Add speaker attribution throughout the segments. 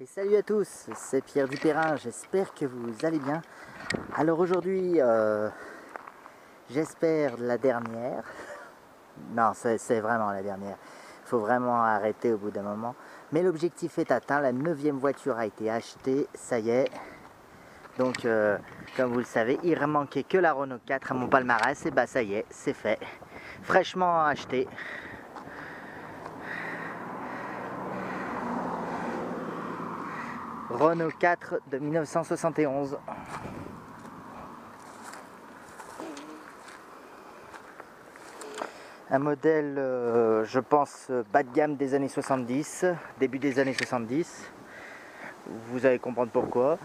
Speaker 1: Et salut à tous, c'est Pierre Dupérin, j'espère que vous allez bien. Alors aujourd'hui, j'espère la dernière. Non, c'est vraiment la dernière. Il faut vraiment arrêter au bout d'un moment. Mais l'objectif est atteint, la 9e voiture a été achetée, ça y est. Donc, comme vous le savez, il ne manquait que la Renault 4 à mon palmarès, et bah ça y est, c'est fait. Fraîchement acheté. Renault 4 de 1971. Un modèle, je pense, bas de gamme des années 70, début des années 70. Vous allez comprendre pourquoi.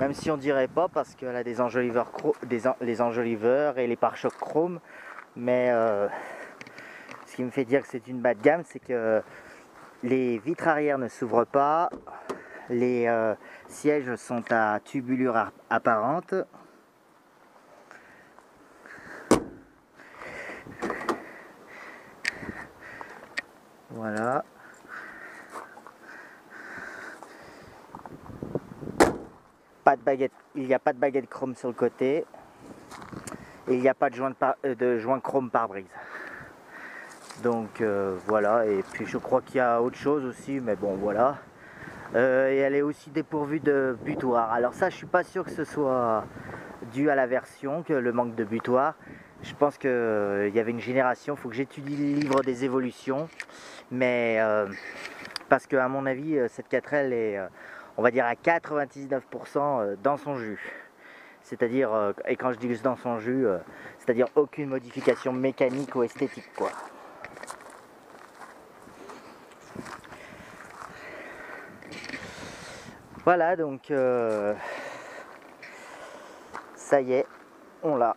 Speaker 1: Même si on dirait pas, parce qu'elle a des enjoliveurs, les enjoliveurs et les pare-chocs chrome. Mais ce qui me fait dire que c'est une bas de gamme, c'est que les vitres arrière ne s'ouvrent pas. Les sièges sont à tubulure apparente. Voilà. Pas de baguette, il n'y a pas de baguette chrome sur le côté. Et il n'y a pas de joint chrome pare-brise. Donc voilà, et puis je crois qu'il y a autre chose aussi, mais bon voilà. Et elle est aussi dépourvue de butoir. Alors ça, je suis pas sûr que ce soit dû à la version, que le manque de butoir. Je pense qu'il y avait une génération, il faut que j'étudie le livre des évolutions. Mais parce qu'à mon avis, cette 4L est, on va dire, à 99% dans son jus. C'est-à-dire, et quand je dis dans son jus, c'est-à-dire aucune modification mécanique ou esthétique, quoi. Voilà, donc ça y est, on l'a.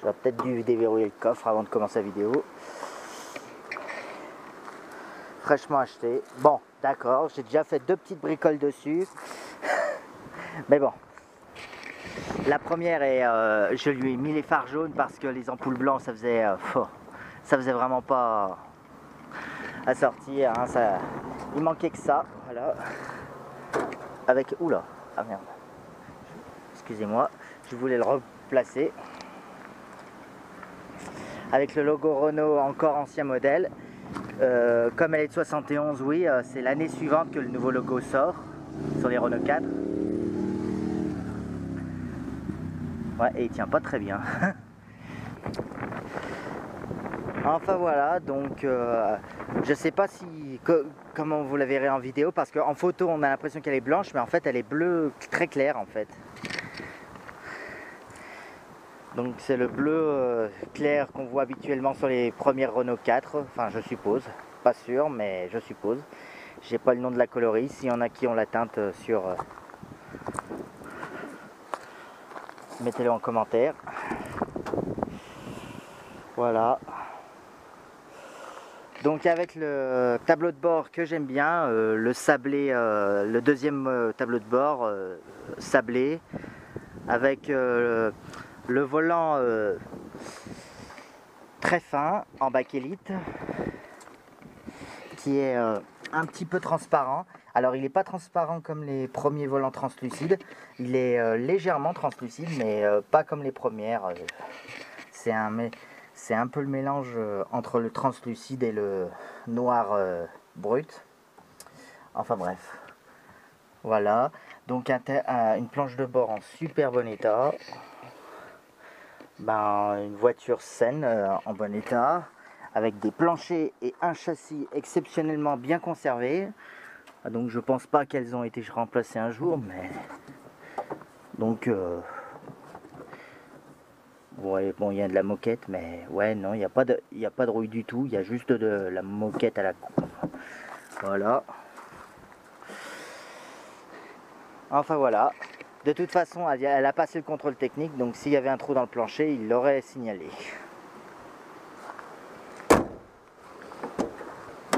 Speaker 1: J'aurais peut-être dû déverrouiller le coffre avant de commencer la vidéo. Fraîchement acheté. Bon, d'accord, j'ai déjà fait 2 petites bricoles dessus. Mais bon. La première est, je lui ai mis les phares jaunes parce que les ampoules blancs, ça faisait vraiment pas à sortir. Hein, il manquait que ça, voilà. Avec, oula, ah merde. Excusez-moi, je voulais le replacer. Avec le logo Renault, encore ancien modèle. Comme elle est de 71, oui, c'est l'année suivante que le nouveau logo sort sur les Renault 4. Ouais, et il tient pas très bien. Enfin voilà, donc je sais pas si comment vous la verrez en vidéo, parce qu'en photo on a l'impression qu'elle est blanche, mais en fait elle est bleue très claire en fait. Donc c'est le bleu clair qu'on voit habituellement sur les premières Renault 4, enfin je suppose, pas sûr mais je suppose. J'ai pas le nom de la coloris, s'il y en a qui ont la teinte sur... mettez-le en commentaire. Voilà. Donc avec le tableau de bord que j'aime bien, le sablé, le deuxième tableau de bord sablé, avec le volant très fin en bakélite, qui est un petit peu transparent. Alors il n'est pas transparent comme les premiers volants translucides, il est légèrement translucide, mais pas comme les premières. C'est un peu le mélange entre le translucide et le noir brut. Enfin bref. Voilà. Donc une planche de bord en super bon état. Une voiture saine en bon état. Avec des planchers et un châssis exceptionnellement bien conservés. Donc je pense pas qu'elles ont été remplacées un jour, mais... Donc... Ouais, bon, il y a de la moquette, mais ouais, non, il n'y a pas de rouille du tout, il y a juste de la moquette à la coupe. Voilà. Enfin voilà. De toute façon, elle a passé le contrôle technique, donc s'il y avait un trou dans le plancher, il l'aurait signalé.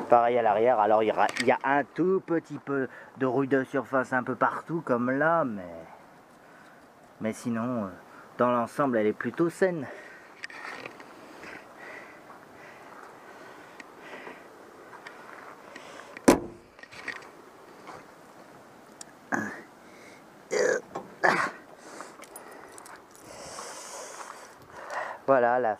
Speaker 1: Pareil à l'arrière, alors il y a un tout petit peu de rouille de surface un peu partout, comme là, mais sinon, dans l'ensemble, elle est plutôt saine. Voilà la...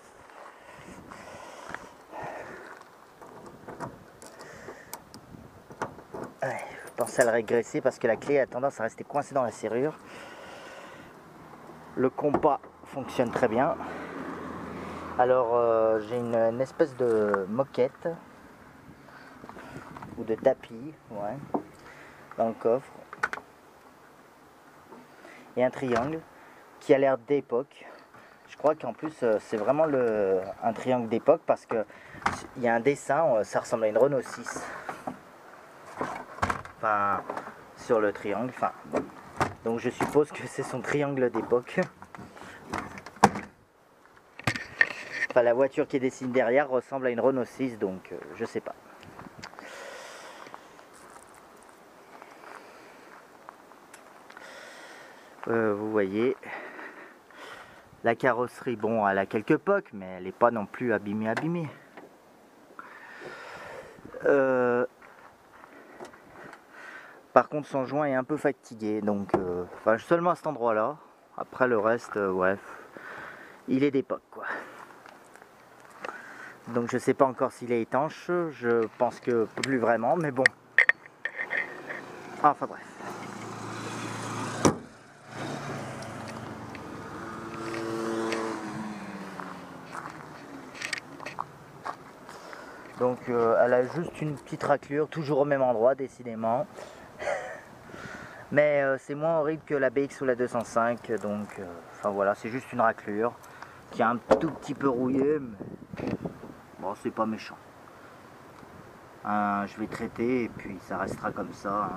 Speaker 1: Ouais, je pensais à le régresser parce que la clé a tendance à rester coincée dans la serrure. Le compas fonctionne très bien. Alors j'ai une espèce de moquette ou de tapis, ouais, dans le coffre. Et un triangle qui a l'air d'époque. Je crois qu'en plus c'est vraiment un triangle d'époque parce que il y a un dessin, ça ressemble à une Renault 6. Enfin, sur le triangle. Enfin, donc je suppose que c'est son triangle d'époque. Enfin, la voiture qui est dessinée derrière ressemble à une Renault 6, donc je sais pas. Vous voyez, la carrosserie, bon, elle a quelques pocs, mais elle n'est pas non plus abîmée. Par contre, son joint est un peu fatigué, donc enfin, seulement à cet endroit-là. Après le reste, ouais, il est d'époque, quoi. Donc je sais pas encore s'il est étanche, je pense que plus vraiment, mais bon. Enfin bref. Donc elle a juste une petite raclure, toujours au même endroit décidément. Mais c'est moins horrible que la BX ou la 205, donc enfin voilà, c'est juste une raclure qui est un tout petit peu rouillée, mais bon, c'est pas méchant. Je vais traiter et puis ça restera comme ça.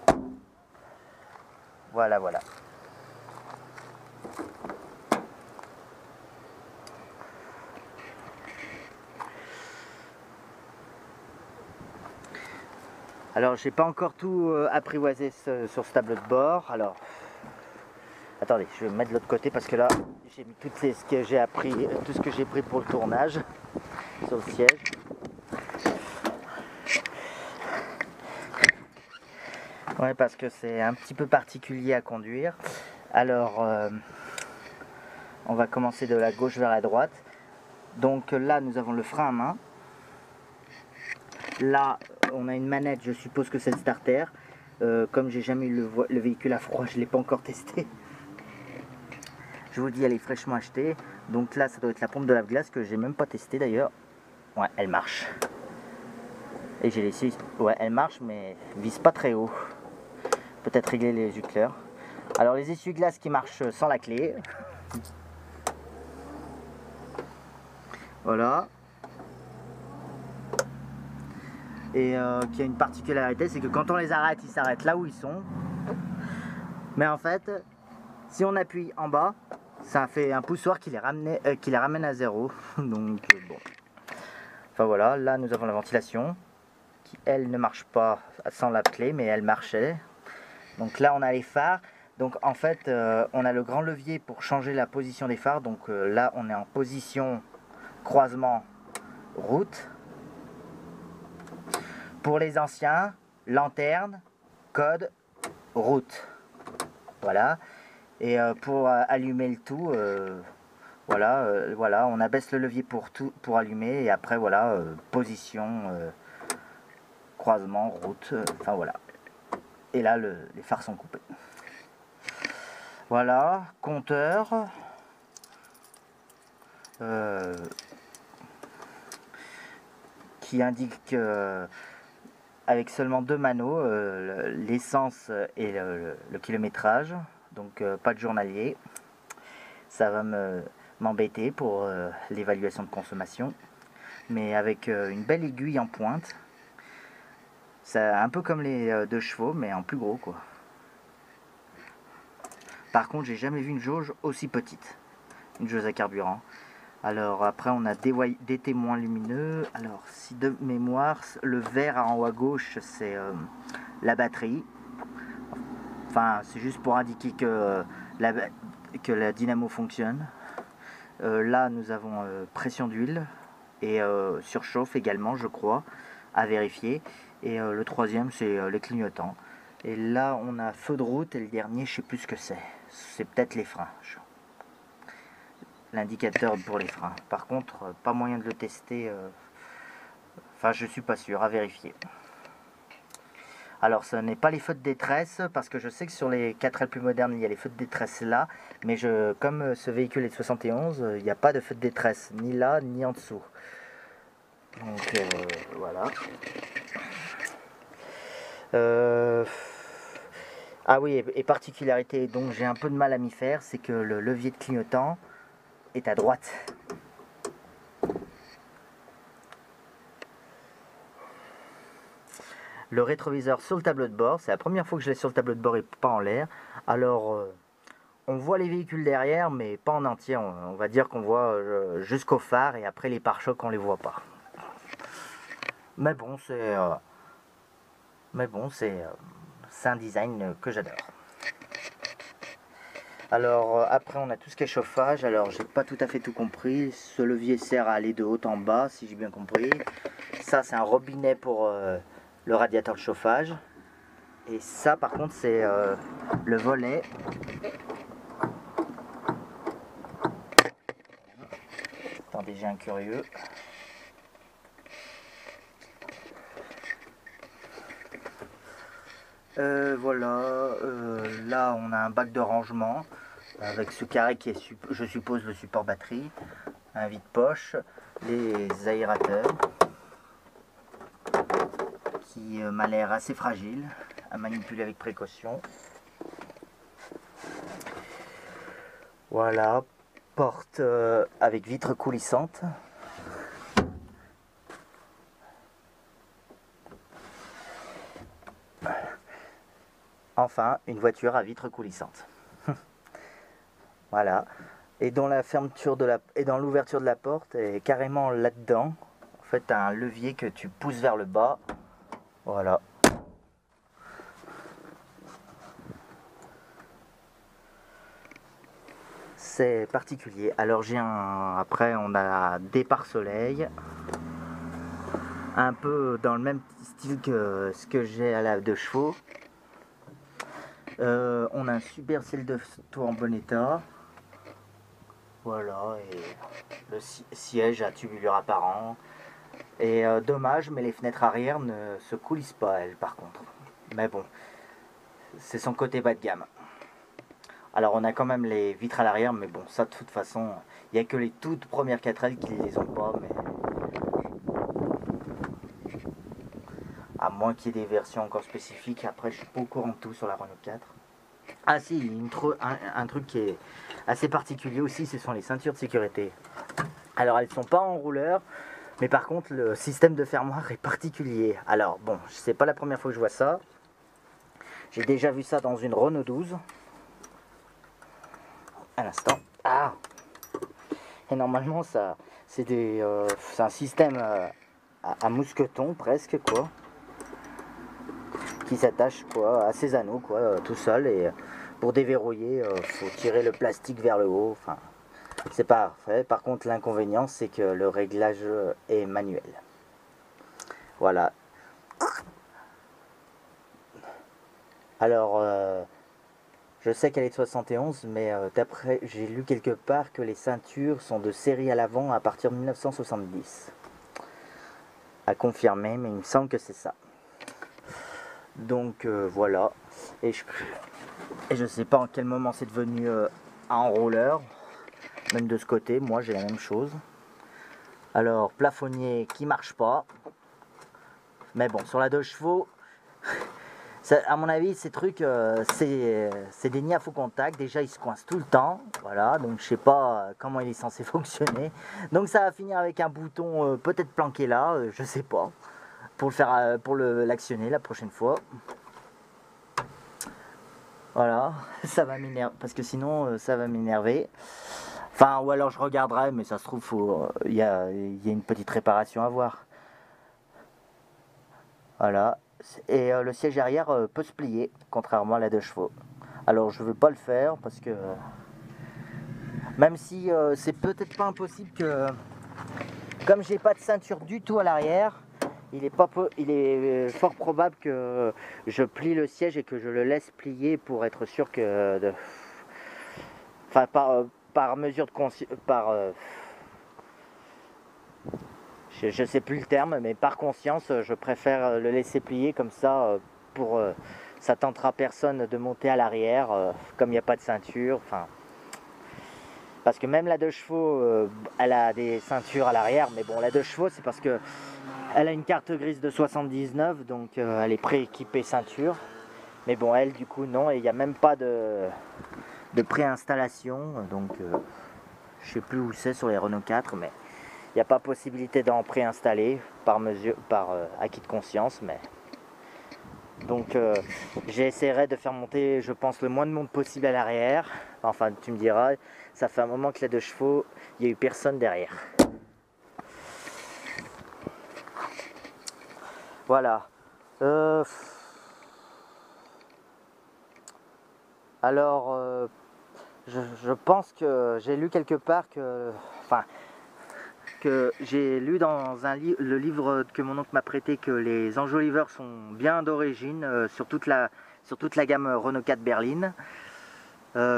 Speaker 1: Hein. Voilà. Alors j'ai pas encore tout apprivoisé sur ce tableau de bord. Alors attendez, je vais me mettre de l'autre côté parce que là j'ai mis tout ce que j'ai appris, tout ce que j'ai pris pour le tournage sur le siège. Ouais, parce que c'est un petit peu particulier à conduire. Alors on va commencer de la gauche vers la droite. Donc là nous avons le frein à main. Là on a une manette, je suppose que c'est le starter. Comme j'ai jamais eu le véhicule à froid, je ne l'ai pas encore testé. Je vous dis, elle est fraîchement achetée. Donc là, ça doit être la pompe de lave-glace que j'ai même pas testé d'ailleurs. Ouais, elle marche. Et j'ai laissé... Ouais, elle marche, mais vise pas très haut. Peut-être régler les éclairs. Alors les essuie-glaces qui marchent sans la clé. Voilà. Et qui a une particularité, c'est que quand on les arrête, ils s'arrêtent là où ils sont. Mais en fait, si on appuie en bas, ça fait un poussoir qui les ramène à zéro. Donc bon. Enfin voilà, là nous avons la ventilation qui elle ne marche pas sans la clé, mais elle marchait. Donc là on a les phares. Donc en fait on a le grand levier pour changer la position des phares. Donc là on est en position croisement route. Pour les anciens, lanterne, code, route. Voilà. Et pour allumer le tout, voilà, on abaisse le levier pour allumer et après voilà, position, croisement, route, enfin voilà. Et là les phares sont coupés. Voilà, compteur. Qui indique avec seulement 2 manos l'essence et le kilométrage, donc pas de journalier. Ça va m'embêter pour l'évaluation de consommation, mais avec une belle aiguille en pointe. C'est un peu comme les 2 chevaux, mais en plus gros quoi. Par contre, j'ai jamais vu une jauge aussi petite, une jauge à carburant. Alors après on a des témoins lumineux. Alors si de mémoire, le vert en haut à gauche c'est la batterie. Enfin c'est juste pour indiquer que la dynamo fonctionne. Là nous avons pression d'huile et surchauffe également je crois, à vérifier. Et le troisième c'est les clignotants. Et là on a feu de route et le dernier je sais plus ce que c'est. C'est peut-être les freins. l'indicateur pour les freins. Par contre, pas moyen de le tester. Enfin, je suis pas sûr, à vérifier. Alors, ce n'est pas les feux de détresse, parce que je sais que sur les 4L plus modernes, il y a les feux de détresse là. Mais comme ce véhicule est de 71, il n'y a pas de feux de détresse, ni là, ni en dessous. Donc, voilà. Ah oui, et particularité, donc j'ai un peu de mal à m'y faire, c'est que le levier de clignotant est à droite. Le rétroviseur sur le tableau de bord, c'est la première fois que je l'ai sur le tableau de bord et pas en l'air. Alors, on voit les véhicules derrière, mais pas en entier. On va dire qu'on voit jusqu'au phare et après les pare-chocs, on les voit pas. Mais bon, c'est un design que j'adore. Alors après on a tout ce qui est chauffage. Alors j'ai pas tout à fait tout compris. Ce levier sert à aller de haut en bas, si j'ai bien compris. Ça c'est un robinet pour le radiateur de chauffage. Et ça par contre c'est le volet. Attendez, j'ai un curieux. Voilà, là on a un bac de rangement avec ce carré qui est, je suppose, le support batterie, un vide-poche, les aérateurs qui m'a l'air assez fragile à manipuler avec précaution. Voilà, porte avec vitre coulissante. Enfin, une voiture à vitre coulissante. Voilà. Et dans la fermeture et dans l'ouverture de la porte, et carrément là-dedans, en fait, tu as un levier que tu pousses vers le bas. Voilà. C'est particulier. Alors après, on a des pare-soleil, un peu dans le même style que ce que j'ai à la 2 chevaux. On a un super ciel de toit en bon état. Voilà, et le siège à tubulure apparent. Et dommage, mais les fenêtres arrière ne se coulissent pas, elles, par contre. Mais bon, c'est son côté bas de gamme. Alors on a quand même les vitres à l'arrière, mais bon, ça de toute façon, il n'y a que les toutes premières 4L qui les ont pas, mais à moins qu'il y ait des versions encore spécifiques. Après, je suis pas au courant de tout sur la Renault 4. Ah si, un truc qui est assez particulier aussi, ce sont les ceintures de sécurité. Alors elles sont pas en rouleur, mais par contre le système de fermoir est particulier. Alors bon, c'est pas la première fois que je vois ça. J'ai déjà vu ça dans une Renault 12. À l'instant. Ah. Et normalement ça, c'est un système à mousqueton presque quoi, qui s'attache quoi à ses anneaux quoi, tout seul, et pour déverrouiller, faut tirer le plastique vers le haut. Enfin, c'est parfait. Par contre, l'inconvénient, c'est que le réglage est manuel. Voilà. Alors, je sais qu'elle est de 71, mais d'après, j'ai lu quelque part que les ceintures sont de série à l'avant à partir de 1970. À confirmer, mais il me semble que c'est ça. Donc voilà. Et je sais pas en quel moment c'est devenu en roller. Même de ce côté, moi j'ai la même chose. Alors, plafonnier qui marche pas. Mais bon, sur la 2 chevaux, ça, à mon avis, ces trucs, c'est des nids à faux contact. Déjà, ils se coincent tout le temps. Voilà, donc je sais pas comment il est censé fonctionner. Donc ça va finir avec un bouton peut-être planqué là, je sais pas. Pour l'actionner la prochaine fois. Voilà, ça va m'énerver, parce que sinon ça va m'énerver. Enfin, ou alors je regarderai, mais ça se trouve, il y a une petite réparation à voir. Voilà. Et le siège arrière peut se plier, contrairement à la 2 chevaux. Alors je ne veux pas le faire, parce que même si c'est peut-être pas impossible que, comme j'ai pas de ceinture du tout à l'arrière, il est fort probable que je plie le siège et que je le laisse plier pour être sûr que... Enfin, par mesure de conscience, je sais plus le terme, mais par conscience, je préfère le laisser plier comme ça, ça tentera personne de monter à l'arrière, comme il n'y a pas de ceinture, enfin... Parce que même la 2 chevaux, elle a des ceintures à l'arrière, mais bon, la 2 chevaux, c'est parce que elle a une carte grise de 79, donc elle est prééquipée ceinture. Mais bon, elle, du coup, non, et il n'y a même pas de préinstallation, donc je sais plus où c'est sur les Renault 4, mais il n'y a pas possibilité d'en préinstaller par acquis de conscience, mais... Donc j'essaierai de faire monter, je pense, le moins de monde possible à l'arrière. Enfin, tu me diras, ça fait un moment que la 2 chevaux, il n'y a eu personne derrière. Voilà. Alors, je pense que j'ai lu quelque part que j'ai lu dans le livre que mon oncle m'a prêté que les enjoliveurs sont bien d'origine sur toute la gamme Renault 4 berline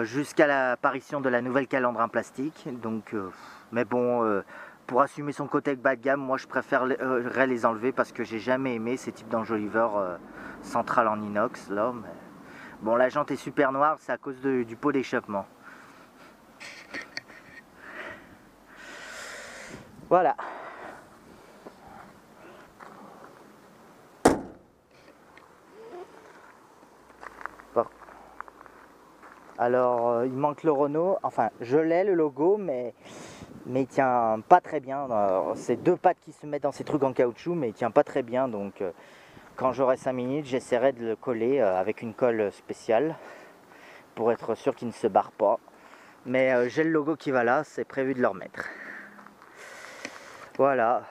Speaker 1: jusqu'à l'apparition de la nouvelle calandre en plastique. Donc, mais bon, pour assumer son côté bas de gamme, moi je préférerais les enlever parce que j'ai jamais aimé ces types d'enjoliveurs centrales en inox là. Mais... Bon, la jante est super noire, c'est à cause du pot d'échappement. Voilà. Bon. Alors, il manque le Renault. Enfin, je l'ai le logo, mais il tient pas très bien. C'est 2 pattes qui se mettent dans ces trucs en caoutchouc, mais il tient pas très bien. Donc, quand j'aurai 5 minutes, j'essaierai de le coller avec une colle spéciale pour être sûr qu'il ne se barre pas. Mais j'ai le logo qui va là, c'est prévu de le remettre. Voilà.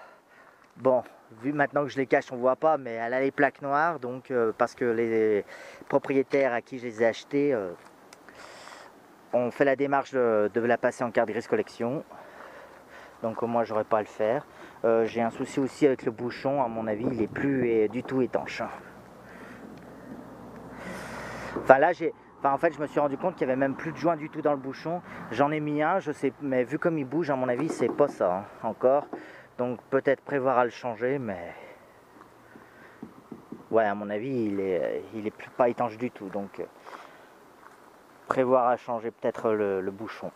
Speaker 1: Bon, vu maintenant que je les cache, on voit pas, mais elle a les plaques noires, donc parce que les propriétaires à qui je les ai achetées ont fait la démarche de la passer en carte grise collection. Donc moi, j'aurais pas à le faire. J'ai un souci aussi avec le bouchon, à mon avis, il est plus du tout étanche. Enfin là, en fait, je me suis rendu compte qu'il n'y avait même plus de joint du tout dans le bouchon. J'en ai mis un, je sais, mais vu comme il bouge, à mon avis, c'est pas ça encore. Donc peut-être prévoir à le changer, mais ouais, à mon avis, il est plus pas étanche du tout. Donc prévoir à changer peut-être le bouchon.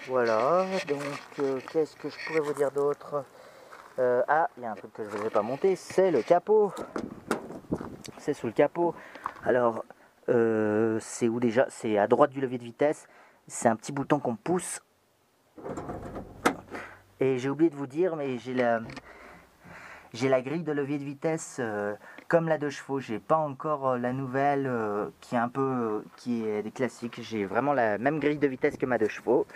Speaker 1: Voilà. Donc qu'est-ce que je pourrais vous dire d'autre? Ah, il y a un truc que je ne vous ai pas monté, c'est le capot. C'est sous le capot. Alors, c'est où déjà? C'est à droite du levier de vitesse. C'est un petit bouton qu'on pousse. Et j'ai oublié de vous dire, mais j'ai la grille de levier de vitesse comme la 2 chevaux. J'ai pas encore la nouvelle qui est des classiques. J'ai vraiment la même grille de vitesse que ma 2 chevaux.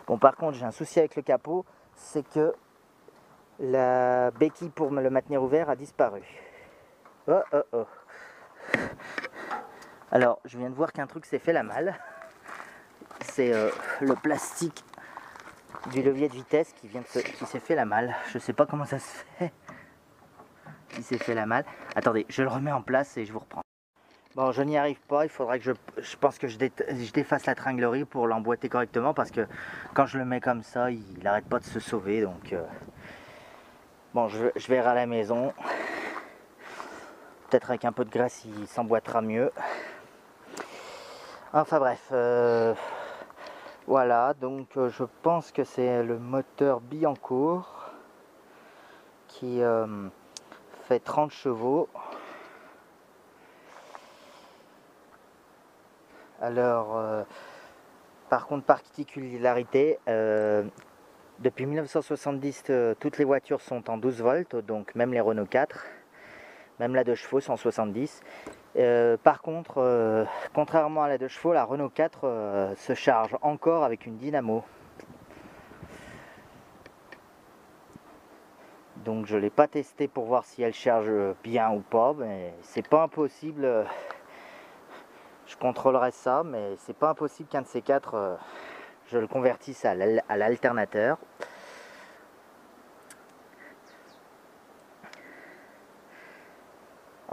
Speaker 1: Bon, par contre, j'ai un souci avec le capot, c'est que la béquille pour me le maintenir ouvert a disparu. Oh oh oh. Alors, je viens de voir qu'un truc s'est fait la malle. C'est le plastique du levier de vitesse qui s'est fait la malle. Je sais pas comment ça se fait. Qui s'est fait la malle. Attendez, je le remets en place et je vous reprends. Bon, je n'y arrive pas. Il faudrait que je pense que je défasse la tringlerie pour l'emboîter correctement parce que quand je le mets comme ça, il n'arrête pas de se sauver. Donc, bon, je verrai à la maison. Peut-être avec un peu de graisse, il s'emboîtera mieux. Enfin bref, voilà, donc je pense que c'est le moteur Billancourt qui fait 30 chevaux. Alors, par contre, particularité, depuis 1970, toutes les voitures sont en 12 volts, donc même les Renault 4, même la 2 chevaux 170. Par contre, contrairement à la 2 chevaux, la Renault 4 se charge encore avec une dynamo. Donc je ne l'ai pas testé pour voir si elle charge bien ou pas, mais c'est pas impossible. Je contrôlerai ça, mais c'est pas impossible qu'un de ces quatre, je le convertisse à l'alternateur.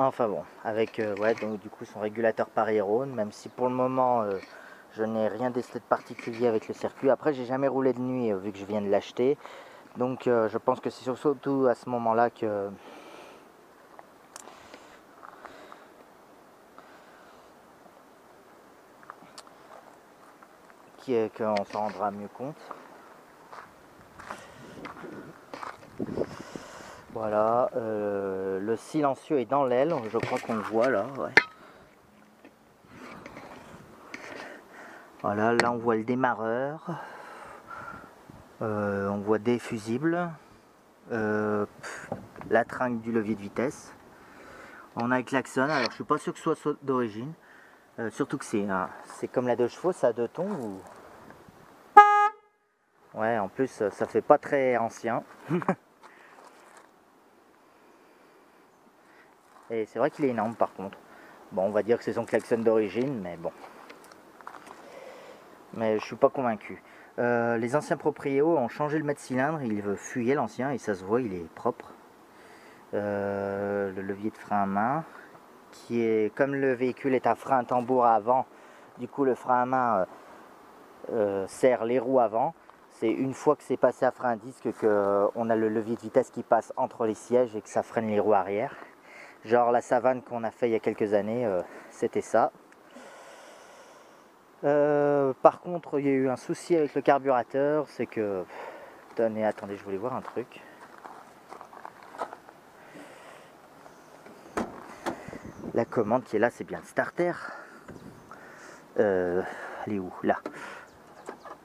Speaker 1: Enfin bon, avec ouais, donc du coup son régulateur par aérone, même si pour le moment je n'ai rien testé de particulier avec le circuit. Après j'ai jamais roulé de nuit vu que je viens de l'acheter, donc je pense que c'est surtout à ce moment là que qu'on s'en rendra mieux compte. Voilà, le silencieux est dans l'aile, je crois qu'on le voit là, ouais. Voilà, là on voit le démarreur, on voit des fusibles, la tringle du levier de vitesse. On a le klaxon, alors je suis pas sûr que ce soit d'origine, surtout que c'est comme la 2 chevaux, ça a 2 tons. Ou... Ouais, en plus ça fait pas très ancien. Et c'est vrai qu'il est énorme par contre. Bon, on va dire que c'est son klaxon d'origine, mais bon. Mais je suis pas convaincu. Les anciens proprios ont changé le mètre-cylindre, il veut fuyer l'ancien et ça se voit, il est propre. Le levier de frein à main, qui est, comme le véhicule est à frein à tambour avant, du coup le frein à main serre les roues avant. C'est une fois que c'est passé à frein à disque qu'on a le levier de vitesse qui passe entre les sièges et que ça freine les roues arrière. Genre la Savane qu'on a fait il y a quelques années, c'était ça. Par contre, il y a eu un souci avec le carburateur, c'est que... Attendez, je voulais voir un truc. La commande qui est là, c'est bien le starter. Elle est où? Là.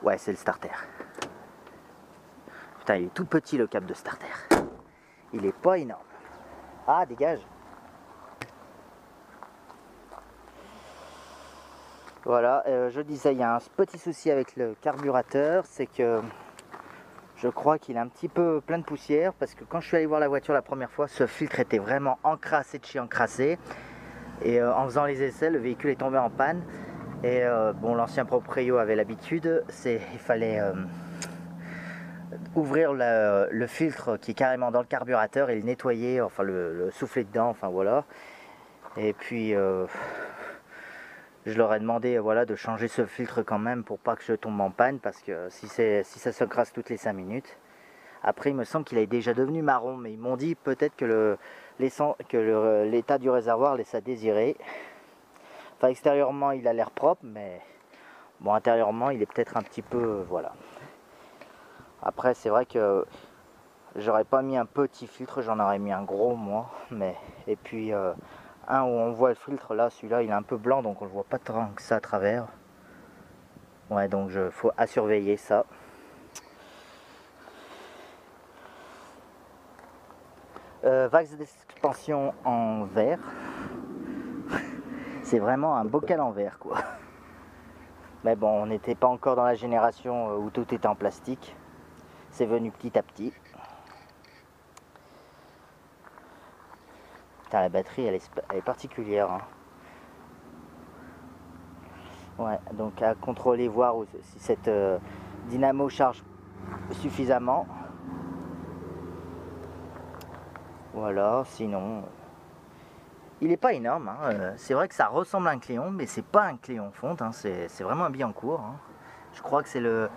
Speaker 1: Ouais, c'est le starter. Putain, il est tout petit le câble de starter. Il est pas énorme. Ah, dégage. Voilà, je disais, il y a un petit souci avec le carburateur, c'est que je crois qu'il est un petit peu plein de poussière, parce que quand je suis allé voir la voiture la première fois, ce filtre était vraiment encrassé de chez encrassé. Et en faisant les essais, le véhicule est tombé en panne. Et bon, l'ancien proprio avait l'habitude, il fallait ouvrir le filtre qui est carrément dans le carburateur et le nettoyer, enfin le souffler dedans, enfin voilà. Et puis je leur ai demandé voilà, de changer ce filtre quand même pour pas que je tombe en panne, parce que si ça se crasse toutes les 5 minutes. Après il me semble qu'il est déjà devenu marron, mais ils m'ont dit peut-être que l'état du réservoir laisse à désirer. Enfin extérieurement il a l'air propre, mais bon intérieurement il est peut-être un petit peu voilà. Après c'est vrai que j'aurais pas mis un petit filtre, j'en aurais mis un gros moi, mais et puis un où on voit le filtre là, celui-là il est un peu blanc donc on le voit pas tant que ça à travers. Ouais, donc faut à surveiller ça. Vax d'expansion en verre. C'est vraiment un bocal en verre quoi. Mais bon, on n'était pas encore dans la génération où tout était en plastique. C'est venu petit à petit. Putain, la batterie elle est particulière hein. Ouais, donc à contrôler, voir si cette dynamo charge suffisamment. Voilà, sinon il n'est pas énorme hein. C'est vrai que ça ressemble à un Cléon, mais c'est pas un Cléon fonte hein. C'est vraiment un Billancourt hein. Je crois que c'est le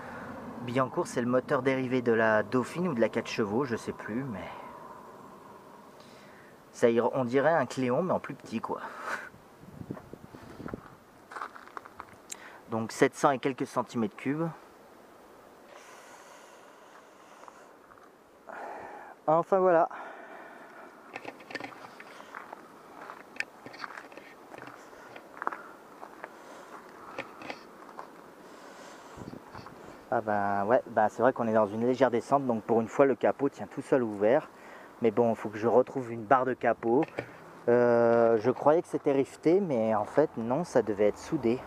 Speaker 1: Billancourt, c'est le moteur dérivé de la Dauphine ou de la 4 chevaux, je sais plus, mais ça, on dirait un Cléon mais en plus petit quoi. Donc 700 et quelques centimètres cubes. Enfin voilà. Ah ben ouais, ben c'est vrai qu'on est dans une légère descente, donc pour une fois le capot tient tout seul ouvert. Mais bon, il faut que je retrouve une barre de capot. Je croyais que c'était rifté, mais en fait non, ça devait être soudé.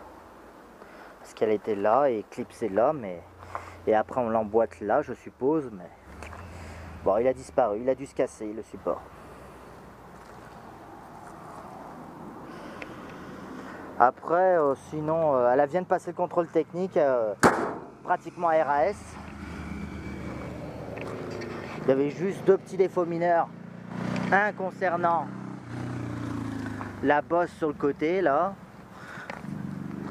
Speaker 1: Parce qu'elle était là et clipsée là, mais... Et après on l'emboîte là, je suppose, mais... Bon, il a disparu, il a dû se casser le support. Après, sinon, elle vient de passer le contrôle technique, pratiquement RAS. Il y avait juste 2 petits défauts mineurs. Un concernant la bosse sur le côté là.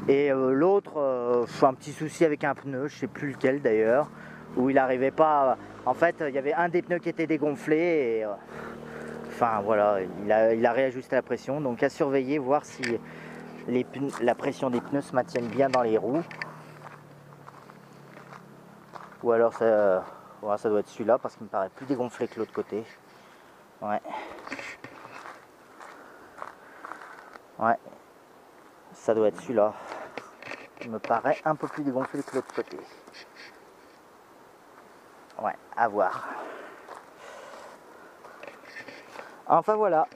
Speaker 1: Et l'autre, un petit souci avec un pneu, je sais plus lequel d'ailleurs, où il n'arrivait pas. En fait, il y avait un des pneus qui était dégonflé et enfin voilà, il a réajusté la pression. Donc à surveiller, voir si la pression des pneus se maintienne bien dans les roues. Ou alors ça, voilà, ça doit être celui-là parce qu'il me paraît plus dégonflé que l'autre côté. Ouais. Ouais. Ça doit être celui-là. Il me paraît un peu plus dégonflé que l'autre côté. Ouais, à voir. Enfin voilà.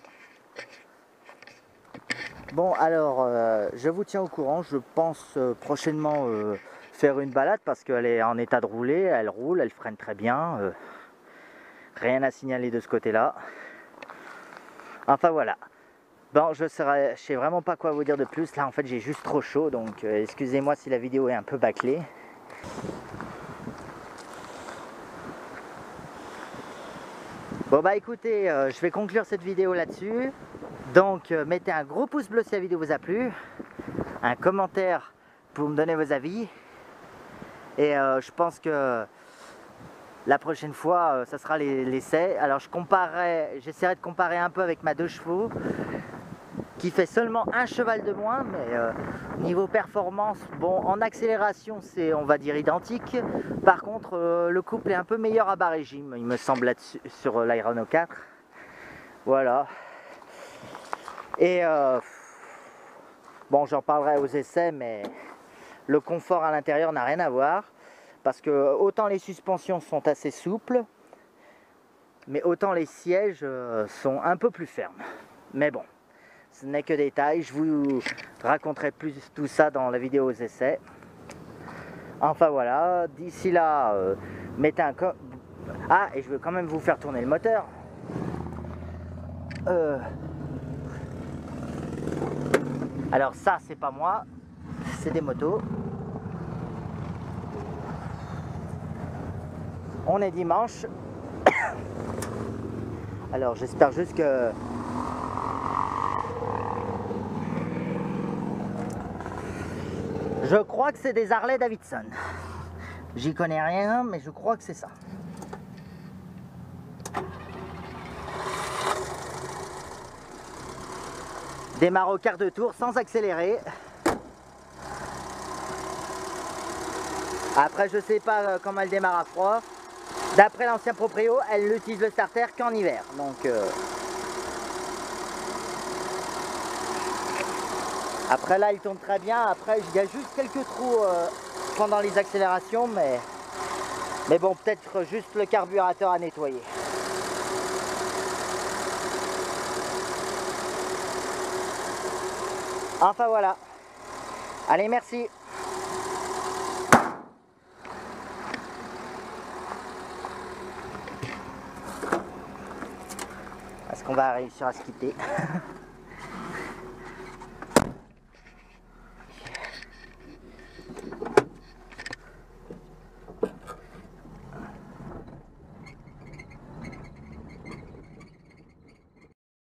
Speaker 1: Bon alors, je vous tiens au courant. Je pense prochainement faire une balade parce qu'elle est en état de rouler. Elle roule, elle freine très bien. Rien à signaler de ce côté-là. Enfin voilà. Bon, je sais vraiment pas quoi vous dire de plus. Là, en fait, j'ai juste trop chaud, donc excusez-moi si la vidéo est un peu bâclée. Bon bah écoutez, je vais conclure cette vidéo là-dessus. Donc, mettez un gros pouce bleu si la vidéo vous a plu, un commentaire pour me donner vos avis. Et je pense que la prochaine fois, ça sera l'essai. Alors, j'essaierai de comparer un peu avec ma 2 chevaux. Qui fait seulement un cheval de moins, mais niveau performance, bon, en accélération c'est, on va dire, identique. Par contre, le couple est un peu meilleur à bas régime, il me semble, là-dessus, sur l'Irono 4. Voilà. Et bon, j'en parlerai aux essais, mais le confort à l'intérieur n'a rien à voir, parce que autant les suspensions sont assez souples, mais autant les sièges sont un peu plus fermes. Mais bon. Ce n'est que détail, je vous raconterai plus tout ça dans la vidéo aux essais. Enfin voilà, d'ici là, mettez un... Ah, et je veux quand même vous faire tourner le moteur. Alors ça, c'est pas moi, c'est des motos. On est dimanche. Alors j'espère juste que... Je crois que c'est des Harley Davidson. J'y connais rien, mais je crois que c'est ça. Démarre au quart de tour sans accélérer. Après, je sais pas comment elle démarre à froid. D'après l'ancien proprio, elle n'utilise le starter qu'en hiver. Donc... Après là il tourne très bien, après il y a juste quelques trous pendant les accélérations, mais bon, peut-être juste le carburateur à nettoyer. Enfin voilà. Allez, merci. Est-ce qu'on va réussir à se quitter?